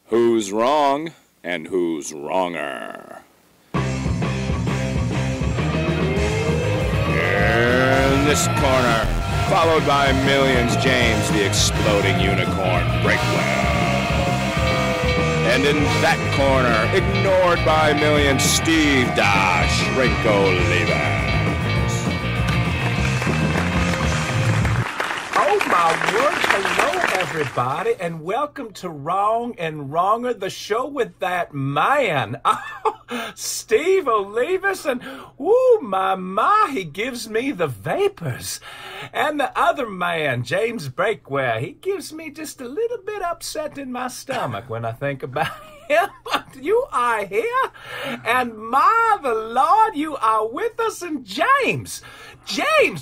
Who's wrong and who's wronger? In this corner, followed by millions, James the Exploding Unicorn Breakwell. And in that corner, ignored by millions, Steve Dash Rinko Leavers. Oh my word, hello everybody, and welcome to Wrong and Wronger, the show with that man, Steve Olivas, and woo, my, he gives me the vapors. And the other man, James Breakwell, he gives me just a little bit upset in my stomach when I think about him. You are here, and my the Lord, you are with us. And James,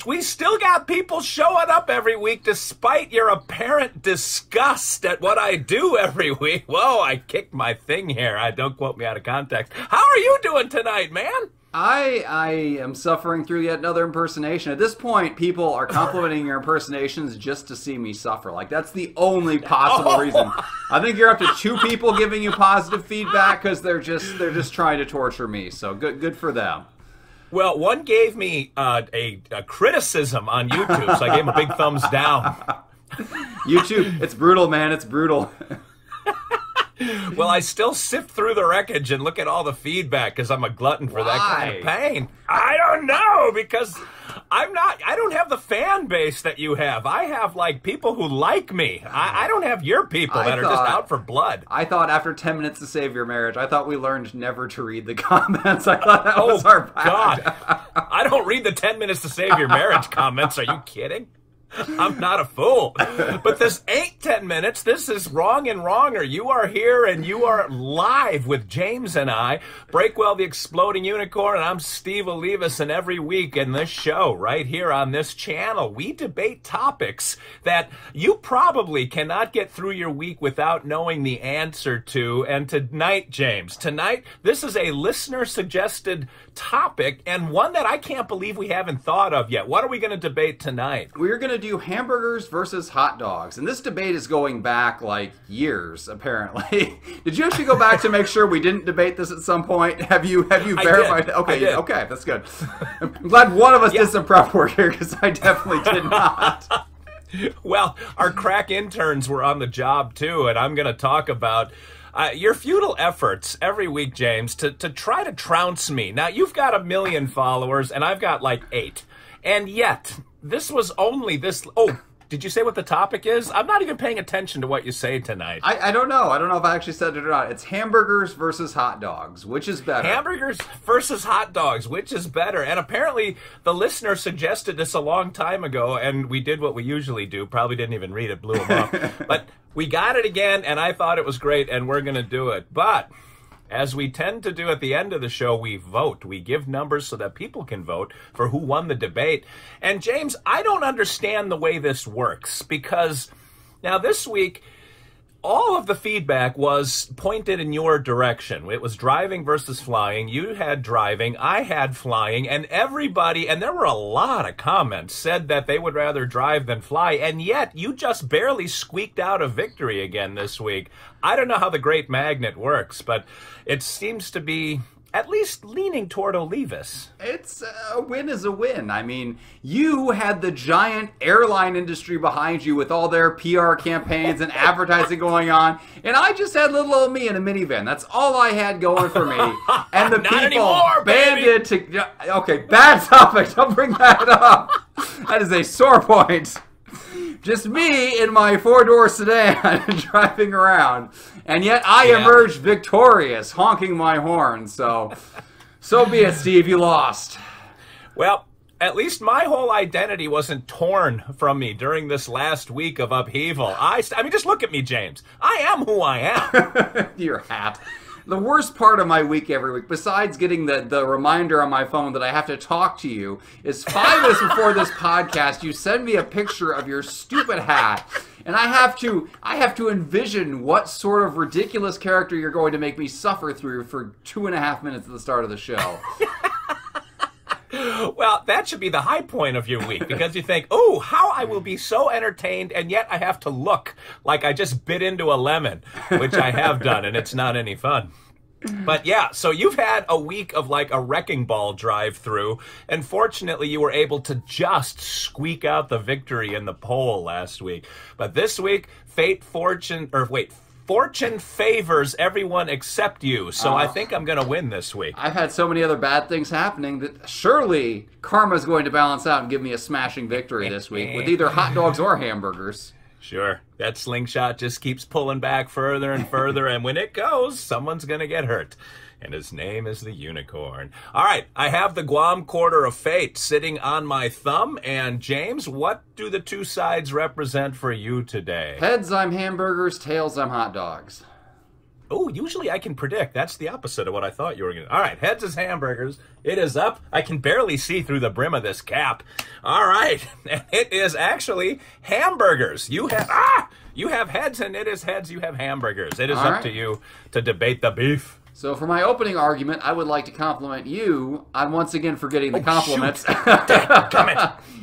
we still got people showing up every week despite your apparent disgust at what I do every week. Whoa, I kicked my thing here. Don't quote me out of context. How are you doing tonight, man? I am suffering through yet another impersonation. At this point, people are complimenting your impersonations just to see me suffer. Like, that's the only possible reason. I think you're up to 2 people giving you positive feedback because they're just trying to torture me. So good for them. Well, one gave me a criticism on YouTube, so I gave him a big thumbs down. YouTube, it's brutal, man. It's brutal. Well, I still sift through the wreckage and look at all the feedback because I'm a glutton for that kind of pain. I don't know, because I don't have the fan base that you have. I have, like, people who like me. I don't have your people that are just out for blood. I thought after 10 minutes to save your marriage, I thought we learned never to read the comments. I thought that was our pact. God. I don't read the 10 minutes to save your marriage comments. Are you kidding? I'm not a fool. But this ain't 10 minutes. This is Wrong and Wronger. You are here and you are live with James and I, Breakwell the Exploding Unicorn, and I'm Steve Olivas, and every week in this show, right here on this channel, we debate topics that you probably cannot get through your week without knowing the answer to. And tonight, James, this is a listener-suggested topic, and one that I can't believe we haven't thought of yet. What are we going to debate tonight? We're going to do hamburgers versus hot dogs, and this debate is going back like years, apparently. Did you actually go back to make sure we didn't debate this at some point? Have you verified? Okay, that's good. I'm glad one of us did some prep work here, because I definitely did not. Well, our crack interns were on the job too, and I'm going to talk about your futile efforts every week, James, to try to trounce me. Now, you've got 1 million followers, and I've got like 8. And yet, this was only this... Oh, did you say what the topic is? I'm not even paying attention to what you say tonight. I don't know. I don't know if I actually said it or not. It's hamburgers versus hot dogs. Which is better? Hamburgers versus hot dogs. Which is better? And apparently, the listener suggested this a long time ago, and we did what we usually do. Probably didn't even read it, blew them off. But we got it again, and I thought it was great, and we're going to do it. But as we tend to do at the end of the show, we vote. We give numbers so that people can vote for who won the debate. And James, I don't understand the way this works, because now this week, all of the feedback was pointed in your direction. It was driving versus flying. You had driving, I had flying, and everybody, and there were a lot of comments, said that they would rather drive than fly, and yet you just barely squeaked out a victory again this week. I don't know how the Great Magnet works, but it seems to be at least leaning toward Olivas. It's a win is a win. I mean, you had the giant airline industry behind you with all their PR campaigns and advertising going on, and I just had little old me in a minivan. That's all I had going for me. And the people anymore, banded to... Okay, bad topic. Don't bring that up. That is a sore point. Just me in my 4-door sedan driving around. And yet I emerged victorious, honking my horn. So be it, Steve. You lost. Well, at least my whole identity wasn't torn from me during this last week of upheaval. I mean, just look at me, James. I am who I am. Your hat. The worst part of my week every week, besides getting the reminder on my phone that I have to talk to you, is 5 minutes before this podcast, you send me a picture of your stupid hat, and I have to envision what sort of ridiculous character you're going to make me suffer through for 2.5 minutes at the start of the show. Well, that should be the high point of your week because you think, oh, how I will be so entertained, and yet I have to look like I just bit into a lemon, which I have done, and it's not any fun. But yeah, so you've had a week of like a wrecking ball drive through, and fortunately you were able to just squeak out the victory in the poll last week. But this week, Fortune favors everyone except you, so I think I'm going to win this week. I've had so many other bad things happening that surely karma's going to balance out and give me a smashing victory this week with either hot dogs or hamburgers. Sure. That slingshot just keeps pulling back further and further, and when it goes, someone's going to get hurt. And his name is the Unicorn. All right, I have the Guam Quarter of Fate sitting on my thumb. And James, what do the two sides represent for you today? Heads, I'm hamburgers. Tails, I'm hot dogs. Oh, usually I can predict. That's the opposite of what I thought you were going to. All right, heads is hamburgers. It is up. I can barely see through the brim of this cap. All right, and it is actually hamburgers. You have heads, and it is heads. You have hamburgers. It is up to you to debate the beef. So for my opening argument, I would like to compliment you on once again forgetting the compliments. Damn it.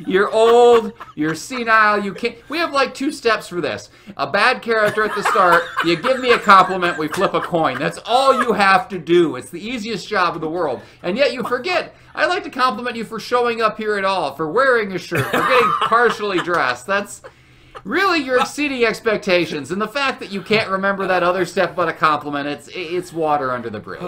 You're old, you're senile, you can't... We have like 2 steps for this. A bad character at the start, you give me a compliment, we flip a coin. That's all you have to do. It's the easiest job in the world. And yet you forget. I'd like to compliment you for showing up here at all, for wearing a shirt, for getting partially dressed. That's... Really, you're exceeding expectations, and the fact that you can't remember that other step but a compliment, it's water under the bridge.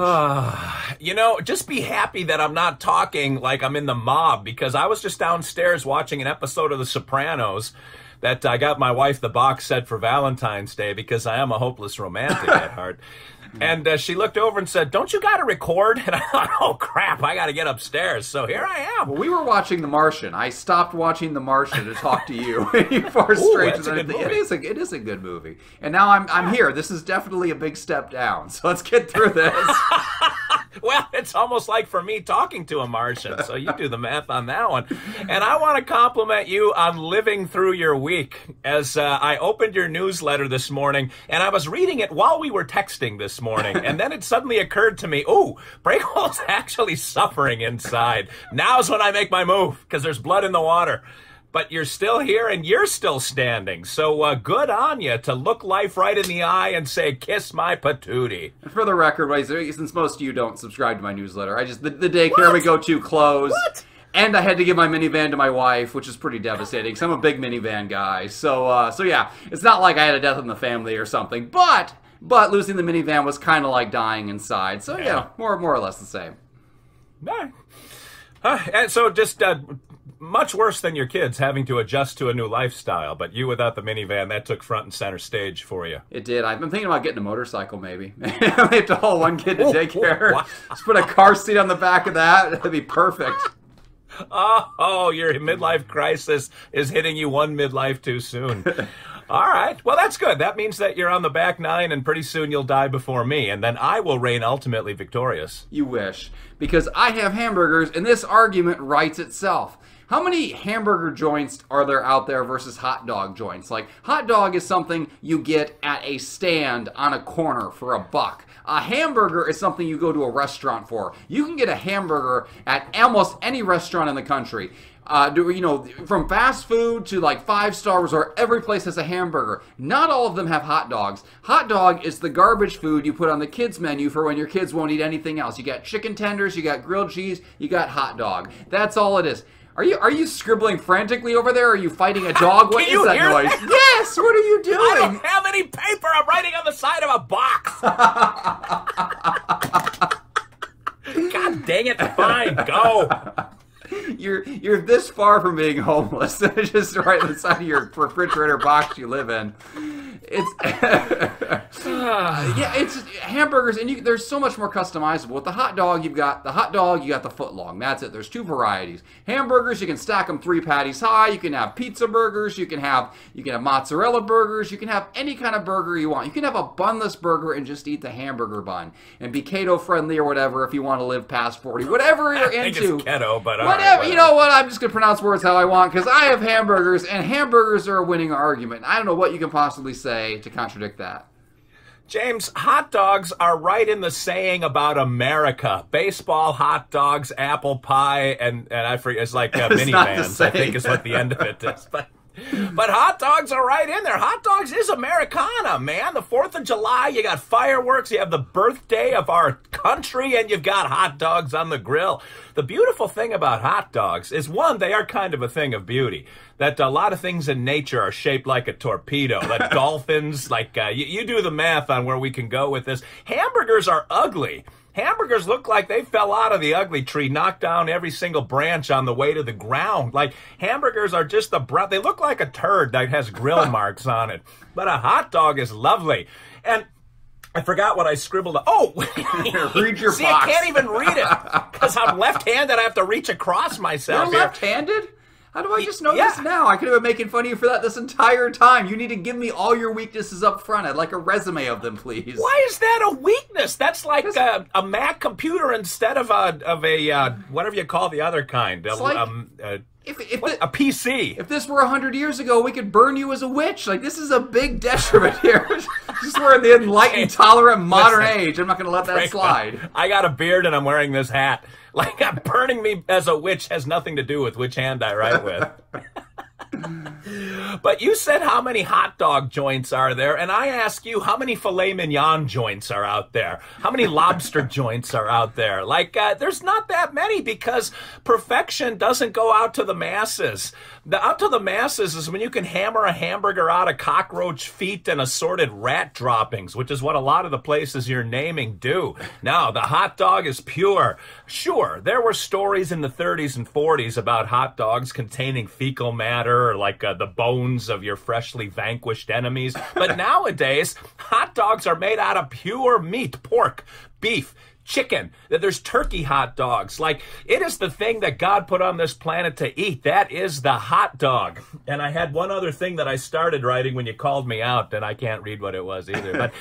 Just be happy that I'm not talking like I'm in the mob, because I was just downstairs watching an episode of The Sopranos that I got my wife the box set for Valentine's Day because I am a hopeless romantic at heart. And she looked over and said, "Don't you got to record?" And I thought, oh, crap, I got to get upstairs. So here I am. Well, we were watching The Martian. I stopped watching The Martian to talk to you. You far straight to the... It is a good movie. And now I'm here. This is definitely a big step down. So let's get through this. Well, it's almost like for me talking to a Martian, so you do the math on that one. And I want to compliment you on living through your week, as I opened your newsletter this morning, and I was reading it while we were texting this morning, and then it suddenly occurred to me, ooh, Breakwell's actually suffering inside. Now's when I make my move, because there's blood in the water. But you're still here, and you're still standing. So good on you to look life right in the eye and say, "Kiss my patootie." And for the record, since most of you don't subscribe to my newsletter, the daycare we go to closed. What? And I had to give my minivan to my wife, which is pretty devastating, because I'm a big minivan guy. So yeah, it's not like I had a death in the family or something. But losing the minivan was kind of like dying inside. So yeah, more or less the same. And so just... much worse than your kids having to adjust to a new lifestyle, but you without the minivan, that took front and center stage for you. It did. I've been thinking about getting a motorcycle, maybe. I have to haul one kid to daycare. Just put a car seat on the back of that. That'd be perfect. Oh, your midlife crisis is hitting you one midlife too soon. All right. Well, that's good. That means that you're on the back nine, and pretty soon you'll die before me, and then I will reign ultimately victorious. You wish. Because I have hamburgers, and this argument writes itself. How many hamburger joints are there out there versus hot dog joints? Like, hot dog is something you get at a stand on a corner for $1. A hamburger is something you go to a restaurant for. You can get a hamburger at almost any restaurant in the country. From fast food to like 5-star resort, every place has a hamburger. Not all of them have hot dogs. Hot dog is the garbage food you put on the kids menu for when your kids won't eat anything else. You got chicken tenders, you got grilled cheese, you got hot dog. That's all it is. Are you scribbling frantically over there? Are you fighting a dog? What is that noise? Yes, what are you doing? I don't have any paper. I'm writing on the side of a box. God dang it. Fine, go. You're this far from being homeless. Just right on the side of your refrigerator box you live in. It's it's hamburgers, and there's so much more customizable. With the hot dog, you got the foot long. That's it. There's 2 varieties. Hamburgers, you can stack them 3 patties high. You can have pizza burgers. You can have mozzarella burgers. You can have any kind of burger you want. You can have a bunless burger and just eat the hamburger bun and be keto friendly or whatever if you want to live past 40. Whatever you're into. I think it's keto, but whatever. You know what? I'm just gonna pronounce words how I want because I have hamburgers, and hamburgers are a winning argument. I don't know what you can possibly say to contradict that. James, hot dogs are right in the saying about America. Baseball, hot dogs, apple pie, and I forget, it's like minivans, I think is what the end of it is. But hot dogs are right in there. Hot dogs is Americana, man. The 4th of July, you got fireworks, you have the birthday of our country, and you've got hot dogs on the grill. The beautiful thing about hot dogs is, one, they are kind of a thing of beauty. That a lot of things in nature are shaped like a torpedo. That dolphins, like, you do the math on where we can go with this. Hamburgers are ugly. Hamburgers look like they fell out of the ugly tree, knocked down every single branch on the way to the ground. Like, hamburgers are just they look like a turd that has grill marks on it. But a hot dog is lovely. And I forgot what I scribbled. Oh, read your see, box. I can't even read it because I'm left-handed. I have to reach across myself. You're left-handed? How do I just know this now? I could have been making fun of you for that this entire time. You need to give me all your weaknesses up front. I'd like a resume of them, please. Why is that a weakness? That's like a Mac computer instead of a whatever you call the other kind. A PC. If this were 100 years ago, we could burn you as a witch. Like, this is a big detriment here. Just we're in the enlightened, tolerant, modern age. I'm not going to let that slide. I got a beard and I'm wearing this hat. Like, burning me as a witch has nothing to do with which hand I write with. But you said how many hot dog joints are there, and I ask you how many filet mignon joints are out there? How many lobster joints are out there? Like, there's not that many because perfection doesn't go out to the masses. Out to the masses is when you can hammer a hamburger out of cockroach feet and assorted rat droppings, which is what a lot of the places you're naming do. Now, the hot dog is pure. Sure, there were stories in the 30s and 40s about hot dogs containing fecal matter or like the bones of your freshly vanquished enemies. But nowadays, hot dogs are made out of pure meat, pork, beef, chicken. There's turkey hot dogs. Like, it is the thing that God put on this planet to eat. That is the hot dog. And I had one other thing that I started writing when you called me out, and I can't read what it was either. But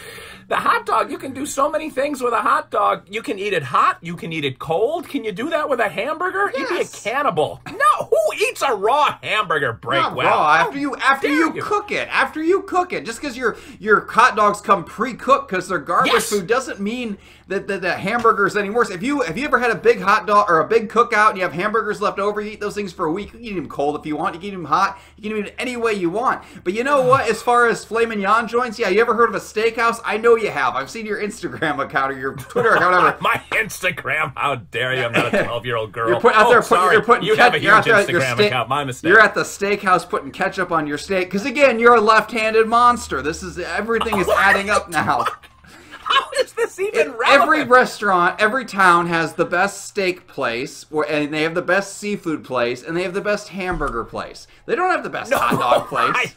the hot dog, you can do so many things with a hot dog. You can eat it hot. You can eat it cold. Can you do that with a hamburger? Yes. You'd be a cannibal. No, who eats a raw hamburger, Breakwell? Raw. After you cook it. After you cook it. Just because your hot dogs come pre-cooked because they're garbage food doesn't mean that the hamburgers any worse. If you ever had a big hot dog or a big cookout and you have hamburgers left over, you eat those things for a week. You can eat them cold if you want. You can eat them hot. You can eat them any way you want. But you know what? As far as filet mignon joints, yeah, you ever heard of a steakhouse? I know you have. I've seen your Instagram account or your Twitter account. Whatever. My Instagram? How dare you? I'm not a 12-year-old girl. You're putting you have a huge Instagram account. My mistake. You're at the steakhouse putting ketchup on your steak. Because again, you're a left-handed monster. Everything is adding up now. How is this even relevant? Every restaurant, every town has the best steak place, and they have the best seafood place, and they have the best hamburger place. They don't have the best hot dog place.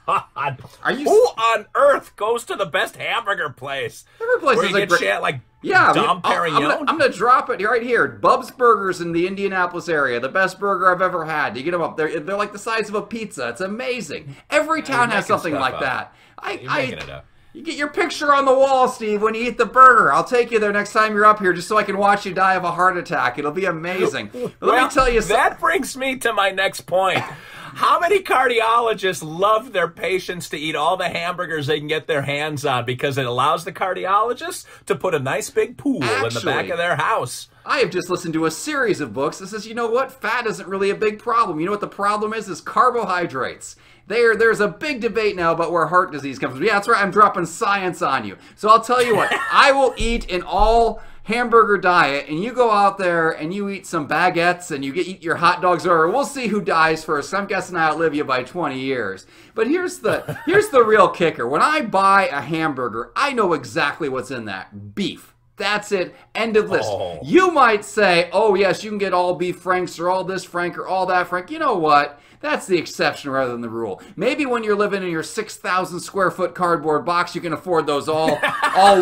My God. Who on earth goes to the best hamburger place? Every place is Dom Perignon? I'm going to drop it right here. Bub's Burgers in the Indianapolis area. The best burger I've ever had. You get them up there. They're like the size of a pizza. It's amazing. Every town has something like that. You're making it up. You get your picture on the wall, Steve, when you eat the burger. I'll take you there next time you're up here just so I can watch you die of a heart attack. It'll be amazing. Let me tell you something. That brings me to my next point. How many cardiologists love their patients to eat all the hamburgers they can get their hands on because it allows the cardiologist to put a nice big pool in the back of their house? I have just listened to a series of books that says, you know what? Fat isn't really a big problem. You know what the problem is carbohydrates. There's a big debate now about where heart disease comes from. Yeah, that's right. I'm dropping science on you. So I'll tell you what. I will eat an all hamburger diet, and you go out there and you eat some baguettes and you eat your hot dogs over. We'll see who dies first. I'm guessing I outlive you by 20 years. But here's the real kicker. When I buy a hamburger, I know exactly what's in that. Beef. That's it. End of list. Oh. You might say, oh, yes, you can get all beef franks or all this frank or all that frank. You know what? That's the exception rather than the rule. Maybe when you're living in your 6,000 square foot cardboard box, you can afford those all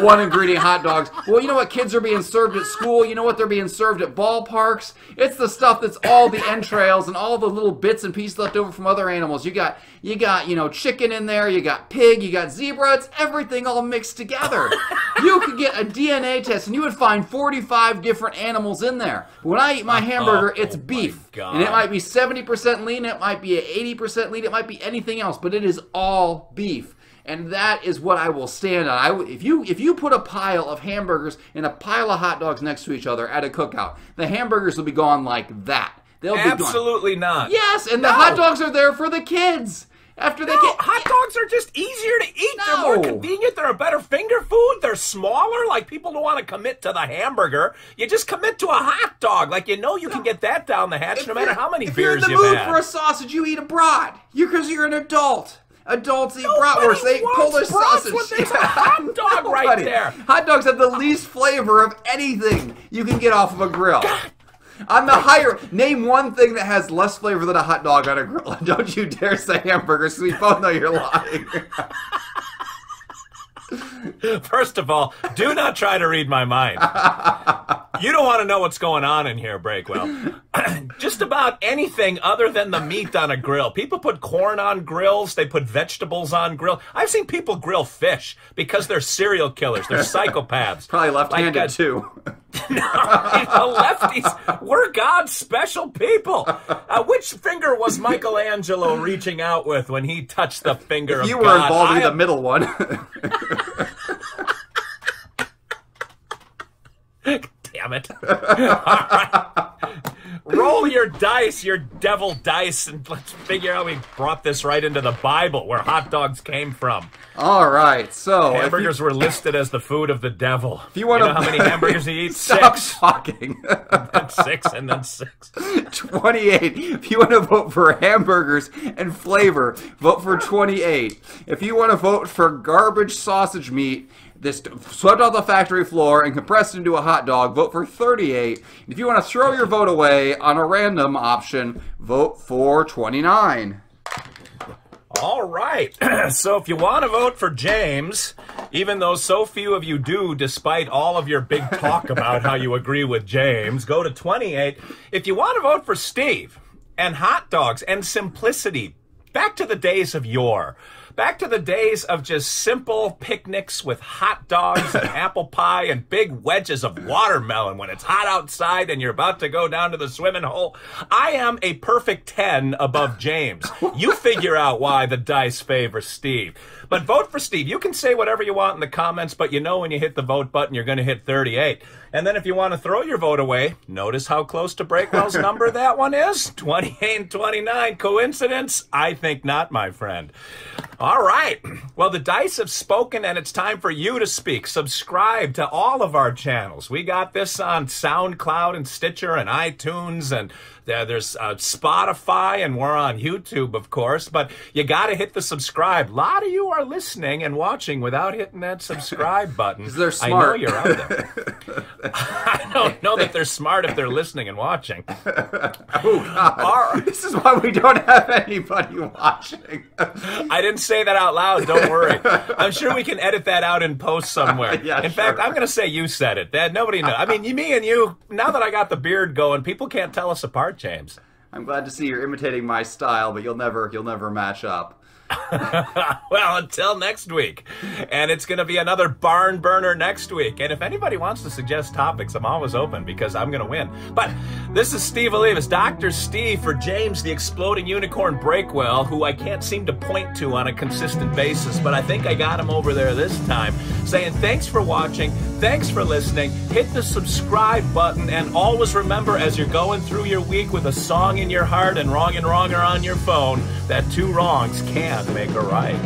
one ingredient hot dogs. Well, you know what kids are being served at school? You know what they're being served at ballparks? It's the stuff that's all the entrails and all the little bits and pieces left over from other animals. You got chicken in there, you got pig, you got zebra. It's everything all mixed together. You could get a DNA test and you would find 45 different animals in there. But when I eat my hamburger, it's beef. And it might be 70% lean, it might be 80% lean, it might be anything else, but it is all beef. And that is what I will stand on. If you put a pile of hamburgers and a pile of hot dogs next to each other at a cookout, the hamburgers will be gone like that. They'll be gone. Absolutely not. Yes, and the hot dogs are there for the kids. After they get hot dogs are just easier to eat. They're more convenient. They're a better finger food. They're smaller. Like, people don't want to commit to the hamburger. You just commit to a hot dog. Like, you can get that down the hatch no matter how many beers you've had. If you're in the mood for a sausage, you eat a brat. Because you're an adult. Adults eat bratwurst. They Polish sausage. There's a hot dog right there. Hot dogs have the least flavor of anything you can get off of a grill. On the higher, name one thing that has less flavor than a hot dog on a grill. Don't you dare say hamburgers, because we both know you're lying. First of all, do not try to read my mind. You don't want to know what's going on in here, Breakwell. Just about anything other than the meat on a grill. People put corn on grills. They put vegetables on grill. I've seen people grill fish because they're serial killers. They're psychopaths. Probably left-handed, too. No, the lefties, we're God's special people. Which finger was Michelangelo reaching out with when he touched the finger of God? You were involved in the middle one. Damn it. All right. Roll your dice, your devil dice, and let's figure out we brought this right into the Bible, where hot dogs came from. All right, so hamburgers were listed as the food of the devil. If you want know how many hamburgers he eats? Stop 6. talking. Then 6, and then 6. 28. If you want to vote for hamburgers and flavor, vote for 28. If you want to vote for garbage sausage meat, this swept off the factory floor and compressed into a hot dog, vote for 38. If you want to throw your vote away on a random option, vote for 29. All right. So if you want to vote for James, even though so few of you do, despite all of your big talk about how you agree with James, go to 28. If you want to vote for Steve and hot dogs and simplicity, back to the days of yore. Back to the days of just simple picnics with hot dogs and apple pie and big wedges of watermelon when it's hot outside and you're about to go down to the swimming hole. I am a perfect 10 above James. You figure out why the dice favor Steve. But vote for Steve. You can say whatever you want in the comments, but you know when you hit the vote button, you're going to hit 38. And then if you want to throw your vote away, notice how close to Breakwell's number that one is? 28 and 29. Coincidence? I think not, my friend. All right. Well, the dice have spoken, and it's time for you to speak. Subscribe to all of our channels. We got this on SoundCloud and Stitcher and iTunes, and there's Spotify, and we're on YouTube, of course. But you got to hit the subscribe. A lot of you are listening and watching without hitting that subscribe button. Because they're smart. I know you're out there. I don't know that they're smart if they're listening and watching. Oh, God. This is why we don't have anybody watching. I didn't say that out loud. Don't worry. I'm sure we can edit that out in post somewhere. Yeah, in fact, I'm going to say you said it. That nobody knows. I mean, me and you, now that I got the beard going, people can't tell us apart, James. I'm glad to see you're imitating my style, but you'll never match up. Well, until next week. And it's going to be another barn burner next week. And if anybody wants to suggest topics, I'm always open because I'm going to win. But this is Steve Olivas, Dr. Steve, for James the Exploding Unicorn Breakwell, who I can't seem to point to on a consistent basis, but I think I got him over there this time, saying thanks for watching, thanks for listening, hit the subscribe button, and always remember as you're going through your week with a song in your heart and wrong are on your phone, that 2 wrongs can make a right.